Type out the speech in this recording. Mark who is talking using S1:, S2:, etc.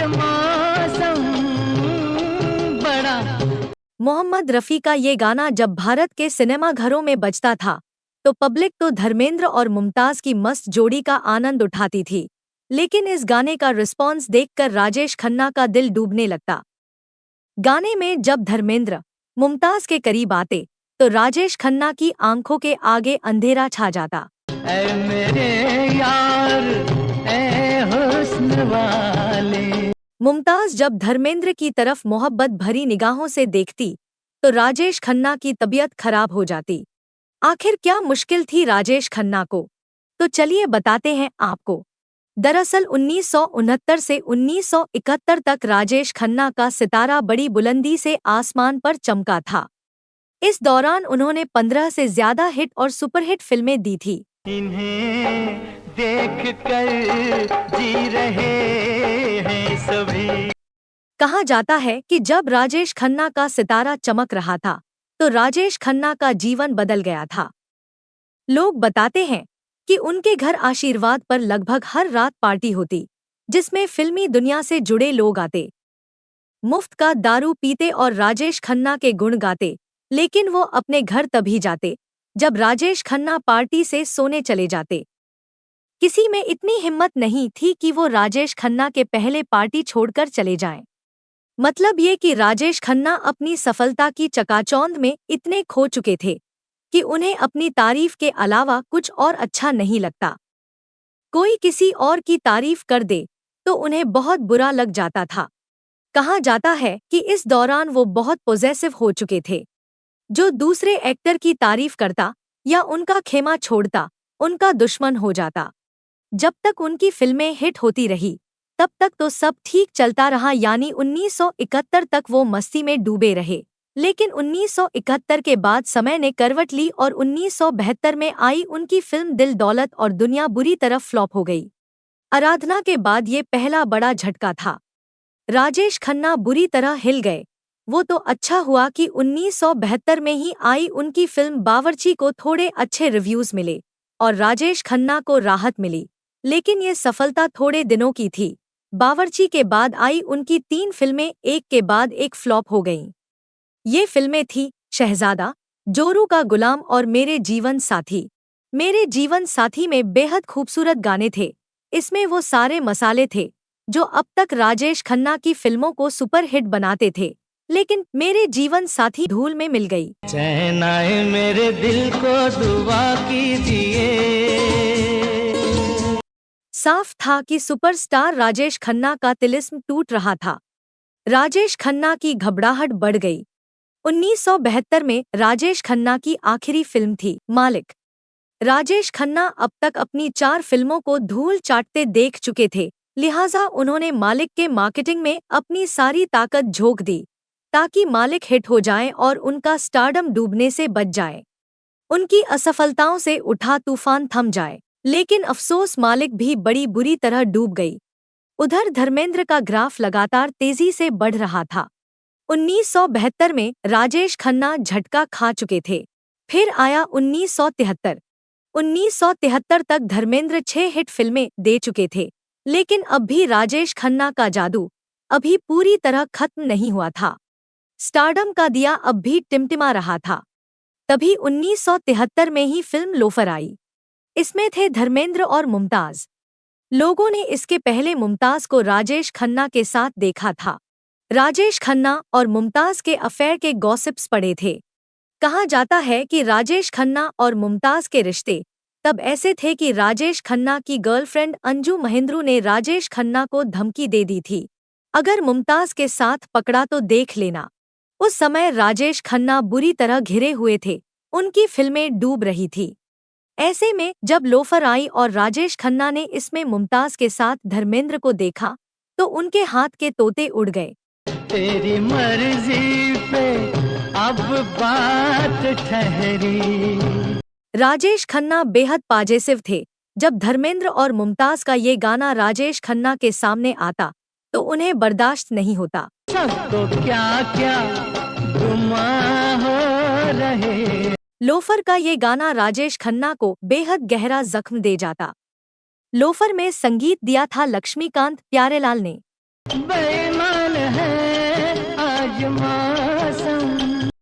S1: मौसम बड़ा।
S2: मोहम्मद रफ़ी का ये गाना जब भारत के सिनेमा घरों में बजता था तो पब्लिक तो धर्मेंद्र और मुमताज़ की मस्त जोड़ी का आनंद उठाती थी, लेकिन इस गाने का रिस्पॉन्स देखकर राजेश खन्ना का दिल डूबने लगता। गाने में जब धर्मेंद्र मुमताज़ के करीब आते तो राजेश खन्ना की आंखों के आगे अंधेरा छा जाता।
S1: ऐ मेरे यार, ऐ हुस्न वाले।
S2: मुमताज़ जब धर्मेंद्र की तरफ मोहब्बत भरी निगाहों से देखती तो राजेश खन्ना की तबीयत खराब हो जाती। आखिर क्या मुश्किल थी राजेश खन्ना को? तो चलिए बताते हैं आपको। दरअसल 1969 से 1971 तक राजेश खन्ना का सितारा बड़ी बुलंदी से आसमान पर चमका था। इस दौरान उन्होंने 15 से ज्यादा हिट और सुपरहिट फिल्में दी थी।
S1: इन्हें देख कर जी रहे हैं सभी।
S2: कहा जाता है कि जब राजेश खन्ना का सितारा चमक रहा था तो राजेश खन्ना का जीवन बदल गया था। लोग बताते हैं कि उनके घर आशीर्वाद पर लगभग हर रात पार्टी होती, जिसमें फिल्मी दुनिया से जुड़े लोग आते, मुफ्त का दारू पीते और राजेश खन्ना के गुण गाते। लेकिन वो अपने घर तभी जाते जब राजेश खन्ना पार्टी से सोने चले जाते। किसी में इतनी हिम्मत नहीं थी कि वो राजेश खन्ना के पहले पार्टी छोड़कर चले जाएं। मतलब ये कि राजेश खन्ना अपनी सफलता की चकाचौंध में इतने खो चुके थे कि उन्हें अपनी तारीफ के अलावा कुछ और अच्छा नहीं लगता। कोई किसी और की तारीफ कर दे तो उन्हें बहुत बुरा लग जाता था। कहा जाता है कि इस दौरान वो बहुत पॉजेसिव हो चुके थे। जो दूसरे एक्टर की तारीफ करता या उनका खेमा छोड़ता, उनका दुश्मन हो जाता। जब तक उनकी फिल्में हिट होती रही तब तक तो सब ठीक चलता रहा, यानी 1971 तक वो मस्ती में डूबे रहे। लेकिन 1971 के बाद समय ने करवट ली और 1972 में आई उनकी फिल्म दिल दौलत और दुनिया बुरी तरह फ्लॉप हो गई। आराधना के बाद ये पहला बड़ा झटका था। राजेश खन्ना बुरी तरह हिल गए। वो तो अच्छा हुआ कि 1972 में ही आई उनकी फिल्म बावर्ची को थोड़े अच्छे रिव्यूज मिले और राजेश खन्ना को राहत मिली, लेकिन ये सफलता थोड़े दिनों की थी। बावर्ची के बाद आई उनकी 3 फिल्में एक के बाद एक फ्लॉप हो गईं। ये फिल्में थी शहजादा, जोरू का गुलाम और मेरे जीवन साथी। मेरे जीवन साथी में बेहद खूबसूरत गाने थे। इसमें वो सारे मसाले थे जो अब तक राजेश खन्ना की फिल्मों को सुपरहिट बनाते थे, लेकिन मेरे जीवन साथी धूल में मिल गई।
S1: चैन आए मेरे दिल को दुआ कीजिए।
S2: साफ था कि सुपरस्टार राजेश खन्ना का तिलिस्म टूट रहा था। राजेश खन्ना की घबराहट बढ़ गई। 1972 में राजेश खन्ना की आखिरी फिल्म थी मालिक। राजेश खन्ना अब तक अपनी 4 फिल्मों को धूल चाटते देख चुके थे, लिहाजा उन्होंने मालिक के मार्केटिंग में अपनी सारी ताकत झोंक दी ताकि मालिक हिट हो जाए और उनका स्टारडम डूबने से बच जाए, उनकी असफलताओं से उठा तूफान थम जाए। लेकिन अफसोस, मालिक भी बड़ी बुरी तरह डूब गई। उधर धर्मेंद्र का ग्राफ लगातार तेजी से बढ़ रहा था। 1972 में राजेश खन्ना झटका खा चुके थे। फिर आया 1973। 1973 तक धर्मेंद्र 6 हिट फिल्में दे चुके थे, लेकिन अब भी राजेश खन्ना का जादू अभी पूरी तरह खत्म नहीं हुआ था। स्टारडम का दिया अब भी टिमटिमा रहा था। तभी 1973 में ही फिल्म लोफर आई। इसमें थे धर्मेंद्र और मुमताज़। लोगों ने इसके पहले मुमताज़ को राजेश खन्ना के साथ देखा था। राजेश खन्ना और मुमताज़ के अफेयर के गॉसिप्स पड़े थे। कहा जाता है कि राजेश खन्ना और मुमताज़ के रिश्ते तब ऐसे थे कि राजेश खन्ना की गर्लफ्रेंड अंजू महेंद्रू ने राजेश खन्ना को धमकी दे दी थी, अगर मुमताज़ के साथ पकड़ा तो देख लेना। उस समय राजेश खन्ना बुरी तरह घिरे हुए थे, उनकी फिल्में डूब रही थी। ऐसे में जब लोफर आई और राजेश खन्ना ने इसमें मुमताज़ के साथ धर्मेंद्र को देखा तो उनके हाथ के तोते उड़ गए।
S1: तेरी मर्जी पे अब बात ठहरी।
S2: राजेश खन्ना बेहद पॉजिटिव थे। जब धर्मेंद्र और मुमताज़ का ये गाना राजेश खन्ना के सामने आता तो उन्हें बर्दाश्त नहीं होता।
S1: सबको क्या क्या गुमा हो रहे।
S2: लोफर का ये गाना राजेश खन्ना को बेहद गहरा जख्म दे जाता। लोफर में संगीत दिया था लक्ष्मीकांत प्यारेलाल ने।
S1: बेईमान है आज मान